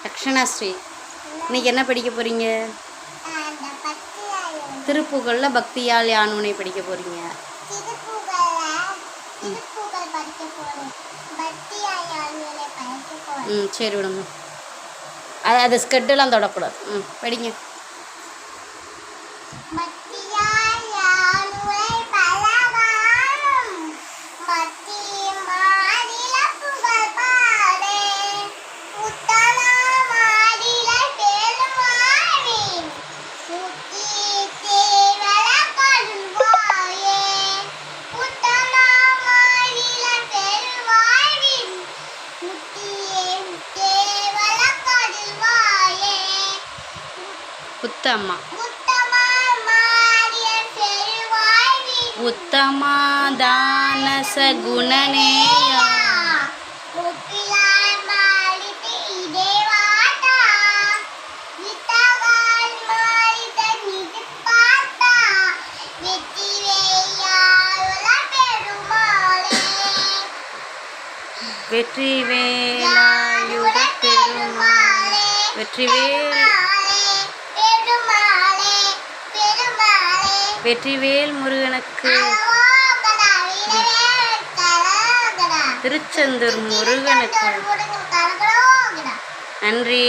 அக்ஷனாஸ்ரீ, இன்னைக்கு என்ன படிக்க போகிறீங்க? திருப்புகழில் பக்தியால் யானுனை படிக்க போகிறீங்க. சரி விடுங்க. அது ஸ்கெட்டெல்லாம் தொடக்கூடாது. படிங்க. உத்தமா உத்தமா தானச குணநேயா வெற்றிவேலாயுத பெருமாளே. வெற்றிவேல் முருகனுக்கு. திருச்செந்தூர் முருகனுக்கு. நன்றி.